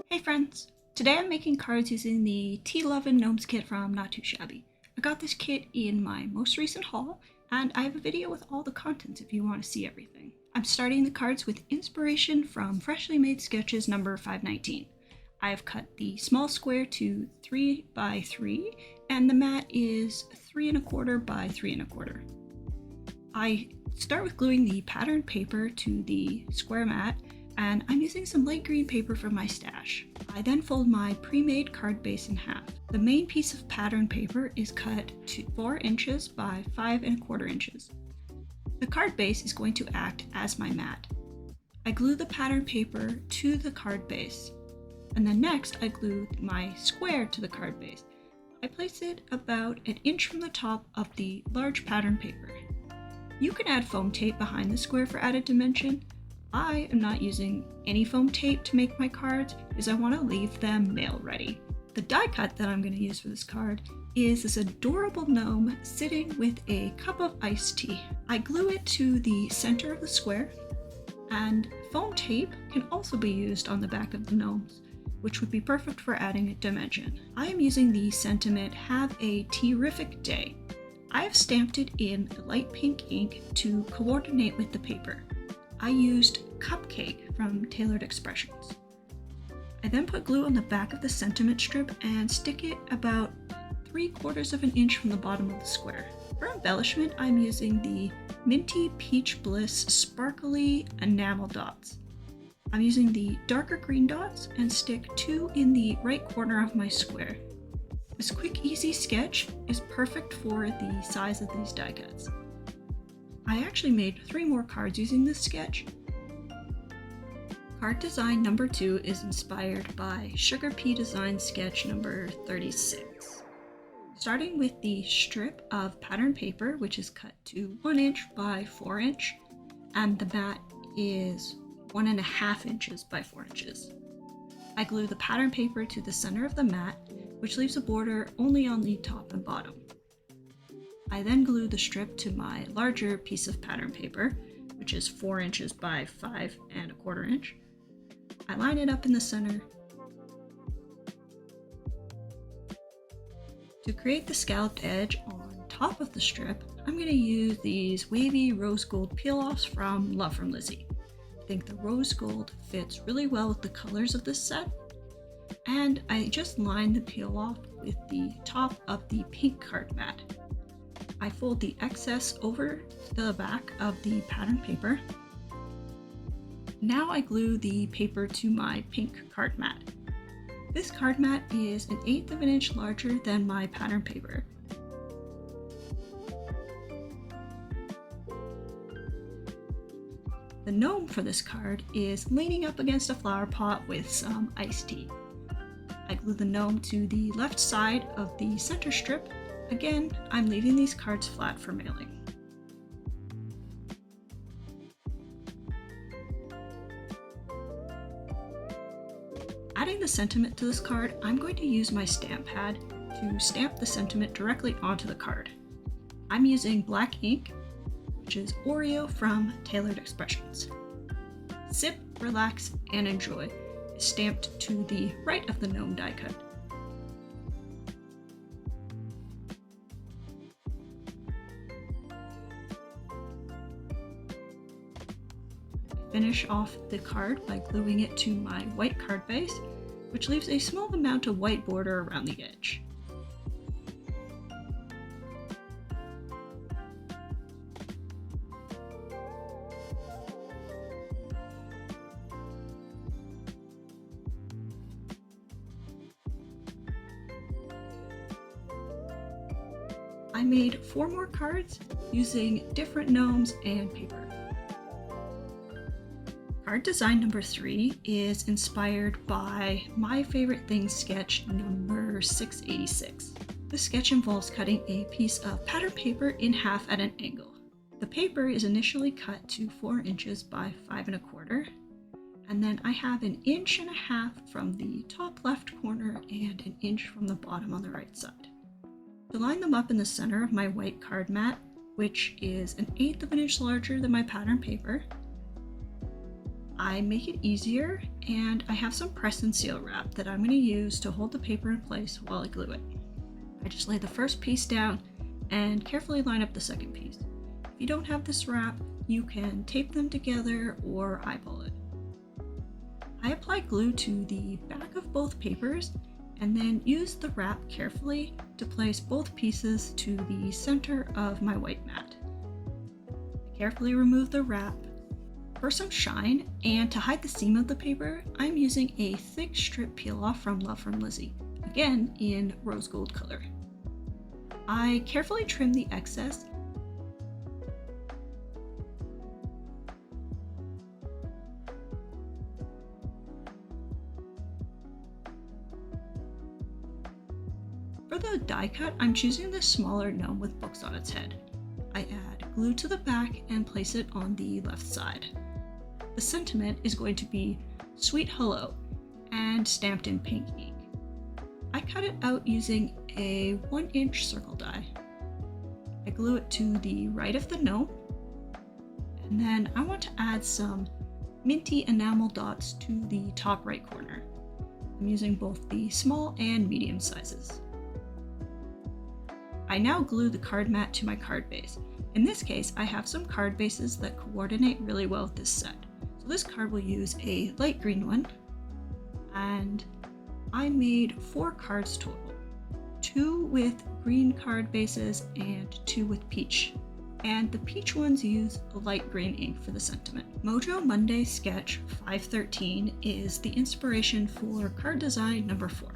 Hey friends! Today I'm making cards using the Tea Lovin Gnomes Kit from Not Too Shabby. I got this kit in my most recent haul, and I have a video with all the contents if you want to see everything. I'm starting the cards with inspiration from Freshly Made Sketches number 519. I've cut the small square to 3 by 3, and the mat is 3 1/4 by 3 1/4. I start with gluing the patterned paper to the square mat, and I'm using some light green paper from my stash. I then fold my pre-made card base in half. The main piece of pattern paper is cut to 4 inches by 5 1/4 inches. The card base is going to act as my mat. I glue the pattern paper to the card base, and then next I glue my square to the card base. I place it about an inch from the top of the large pattern paper. You can add foam tape behind the square for added dimension. I am not using any foam tape to make my cards because I want to leave them mail ready. The die cut that I'm going to use for this card is this adorable gnome sitting with a cup of iced tea. I glue it to the center of the square, and foam tape can also be used on the back of the gnomes, which would be perfect for adding a dimension. I am using the sentiment "Have a terrific day." I have stamped it in light pink ink to coordinate with the paper. I used Cupcake from Tailored Expressions. I then put glue on the back of the sentiment strip and stick it about 3/4 of an inch from the bottom of the square. For embellishment, I'm using the Minty Peach Bliss Sparkly Enamel Dots. I'm using the darker green dots and stick 2 in the right corner of my square. This quick, easy sketch is perfect for the size of these die cuts. I actually made 3 more cards using this sketch. Card design number 2 is inspired by Sugar Pea Design sketch number 36. Starting with the strip of pattern paper, which is cut to 1 inch by 4 inch, and the mat is 1 1/2 inches by 4 inches. I glue the pattern paper to the center of the mat, which leaves a border only on the top and bottom. I then glue the strip to my larger piece of pattern paper, which is 4 inches by 5 1/4 inch. I line it up in the center. To create the scalloped edge on top of the strip, I'm going to use these wavy rose gold peel-offs from Love from Lizzie. I think the rose gold fits really well with the colors of this set, and I just line the peel-off with the top of the pink card mat. I fold the excess over the back of the pattern paper. Now I glue the paper to my pink card mat. This card mat is 1/8 of an inch larger than my pattern paper. The gnome for this card is leaning up against a flower pot with some iced tea. I glue the gnome to the left side of the center strip. Again, I'm leaving these cards flat for mailing. Adding the sentiment to this card, I'm going to use my stamp pad to stamp the sentiment directly onto the card. I'm using black ink, which is Oreo from Tailored Expressions. Sip, Relax, and Enjoy is stamped to the right of the gnome die cut. Finish off the card by gluing it to my white card base, which leaves a small amount of white border around the edge. I made 4 more cards using different gnomes and paper. Card design number 3 is inspired by My Favorite Things sketch number 686. This sketch involves cutting a piece of pattern paper in half at an angle. The paper is initially cut to 4 inches by 5 1/4, and then I have 1.5 inches from the top left corner and 1 inch from the bottom on the right side. To line them up in the center of my white card mat, which is 1/8 of an inch larger than my pattern paper, I make it easier, and I have some press and seal wrap that I'm going to use to hold the paper in place while I glue it. I just lay the first piece down and carefully line up the second piece. If you don't have this wrap, you can tape them together or eyeball it. I apply glue to the back of both papers and then use the wrap carefully to place both pieces to the center of my white mat. I carefully remove the wrap. For some shine and to hide the seam of the paper, I'm using a thick strip peel off from Love from Lizzie, again in rose gold color. I carefully trim the excess. For the die cut, I'm choosing this smaller gnome with books on its head. I add glue to the back and place it on the left side. The sentiment is going to be Sweet Hello and stamped in pink ink. I cut it out using a 1-inch circle die. I glue it to the right of the gnome, and then I want to add some minty enamel dots to the top right corner. I'm using both the small and medium sizes. I now glue the card mat to my card base. In this case, I have some card bases that coordinate really well with this set. So this card will use a light green one, and I made 4 cards total. 2 with green card bases and 2 with peach. And the peach ones use light green ink for the sentiment. Mojo Monday Sketch 513 is the inspiration for card design number 4.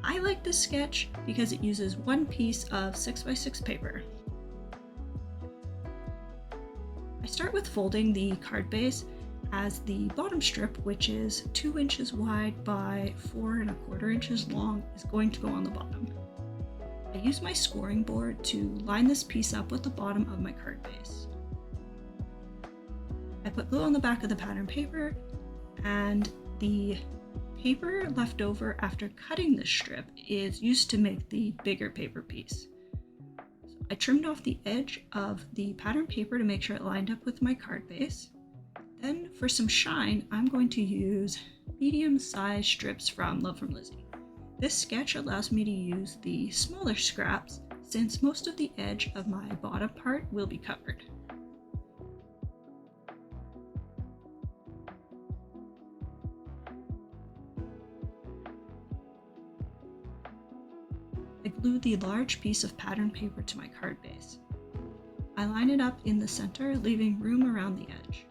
I like this sketch because it uses one piece of 6x6 paper. I start with folding the card base, as the bottom strip, which is 2 inches wide by 4¼ inches long, is going to go on the bottom. I use my scoring board to line this piece up with the bottom of my card base. I put glue on the back of the pattern paper, and the paper left over after cutting this strip is used to make the bigger paper piece. So I trimmed off the edge of the pattern paper to make sure it lined up with my card base. Then for some shine, I'm going to use medium-sized strips from Love from Lizzie. This sketch allows me to use the smaller scraps since most of the edge of my bottom part will be covered. I glue the large piece of pattern paper to my card base. I line it up in the center, leaving room around the edge.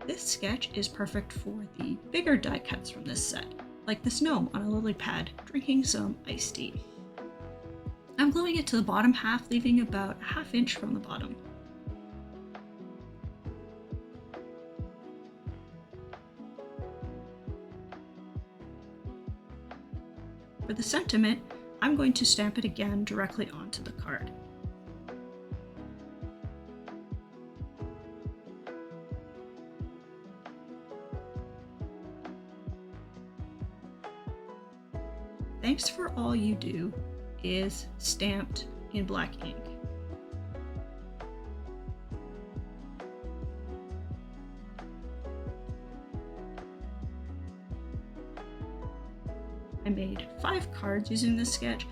This sketch is perfect for the bigger die cuts from this set, like this gnome on a lily pad drinking some iced tea. I'm gluing it to the bottom half, leaving about a ½ inch from the bottom. For the sentiment, I'm going to stamp it again directly onto the card. Thanks for All You Do is stamped in black ink. I made 5 cards using this sketch,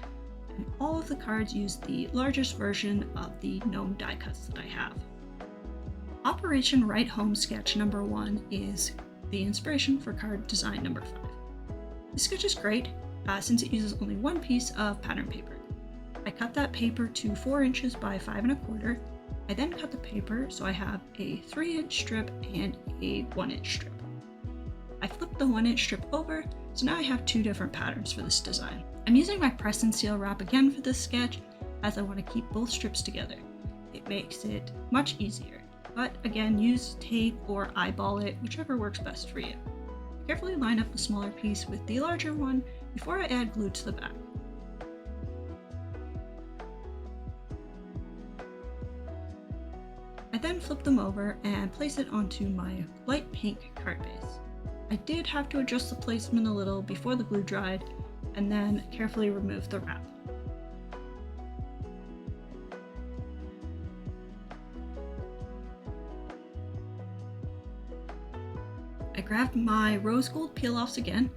and all of the cards use the largest version of the gnome die cuts that I have. Operation Write Home sketch number 1 is the inspiration for card design number 5. This sketch is great since it uses only one piece of pattern paper. I cut that paper to 4 inches by 5¼ I then cut the paper so I have a 3-inch strip and a 1-inch strip. I flipped the 1-inch strip over, so now I have 2 different patterns for this design. I'm using my press and seal wrap again for this sketch, as I want to keep both strips together. It makes it much easier, but again, use tape or eyeball it, whichever works best for you. I carefully line up the smaller piece with the larger one before I add glue to the back. I then flip them over and place it onto my light pink card base. I did have to adjust the placement a little before the glue dried, and then carefully remove the wrap. I grabbed my rose gold peel-offs again,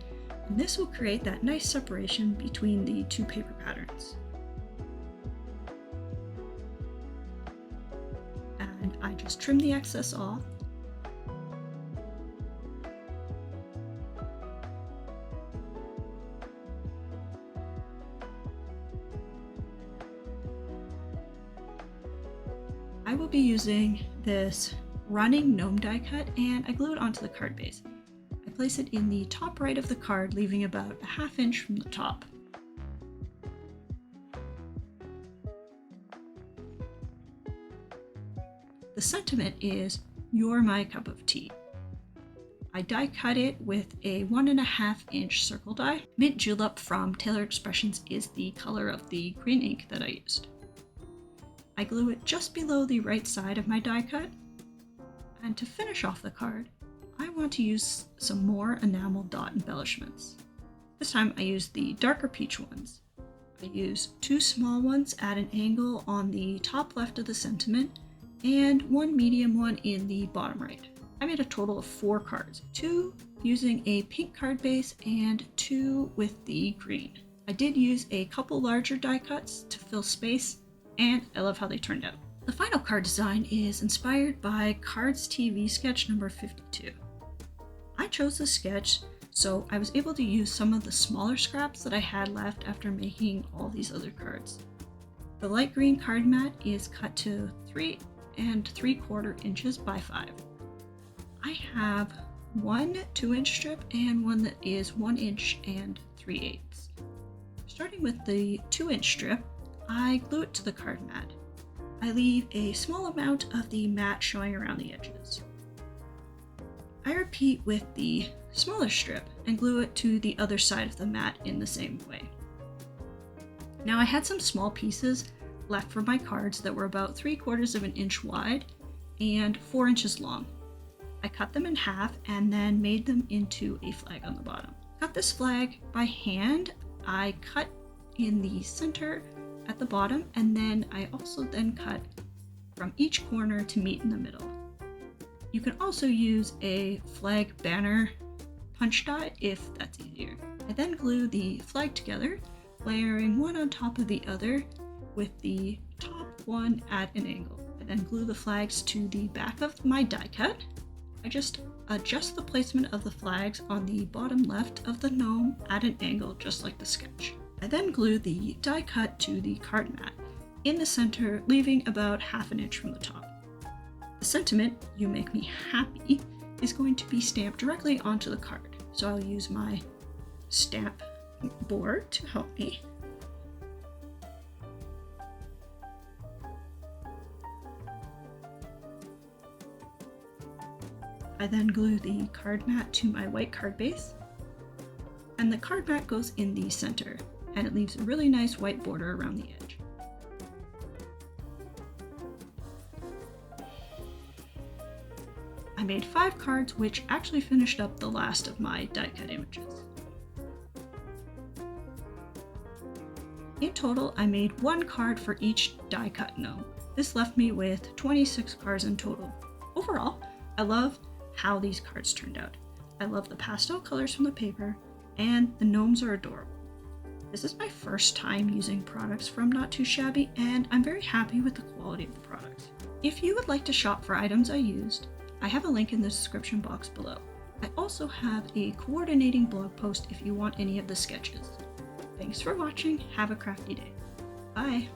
and this will create that nice separation between the two paper patterns. And I just trim the excess off. I will be using this running gnome die cut, and I glue it onto the card base. I place it in the top right of the card, leaving about a ½ inch from the top. The sentiment is, "You're my cup of tea." I die cut it with a 1½ inch circle die. Mint Julep from Taylor Expressions is the color of the green ink that I used. I glue it just below the right side of my die cut. And to finish off the card, I want to use some more enamel dot embellishments. This time I used the darker peach ones. I used 2 small ones at an angle on the top left of the sentiment, and 1 medium one in the bottom right. I made a total of 4 cards, 2 using a pink card base and 2 with the green. I did use a couple larger die cuts to fill space, and I love how they turned out. The final card design is inspired by Cards TV sketch number 52. I chose this sketch so I was able to use some of the smaller scraps that I had left after making all these other cards. The light green card mat is cut to 3 3/4 inches by 5. I have one 2-inch strip and one that is 1 inch and 3/8. Starting with the 2-inch strip, I glue it to the card mat. I leave a small amount of the mat showing around the edges. I repeat with the smaller strip and glue it to the other side of the mat in the same way. Now I had some small pieces left for my cards that were about 3/4 of an inch wide and 4 inches long. I cut them in half and then made them into a flag on the bottom. Cut this flag by hand. I cut in the center at the bottom, and then I also then cut from each corner to meet in the middle. You can also use a flag banner punch die if that's easier. I then glue the flag together, layering one on top of the other with the top one at an angle. I then glue the flags to the back of my die cut. I just adjust the placement of the flags on the bottom left of the gnome at an angle, just like the sketch. I then glue the die cut to the card mat in the center, leaving about ½ an inch from the top. The sentiment, "You make me happy," is going to be stamped directly onto the card. So I'll use my stamp board to help me. I then glue the card mat to my white card base, and the card mat goes in the center, and it leaves a really nice white border around the edge. I made 5 cards, which actually finished up the last of my die cut images. In total, I made 1 card for each die cut gnome. This left me with 26 cards in total. Overall, I love how these cards turned out. I love the pastel colors from the paper, and the gnomes are adorable. This is my first time using products from Not Too Shabby, and I'm very happy with the quality of the products. If you would like to shop for items I used, I have a link in the description box below. I also have a coordinating blog post if you want any of the sketches. Thanks for watching. Have a crafty day. Bye!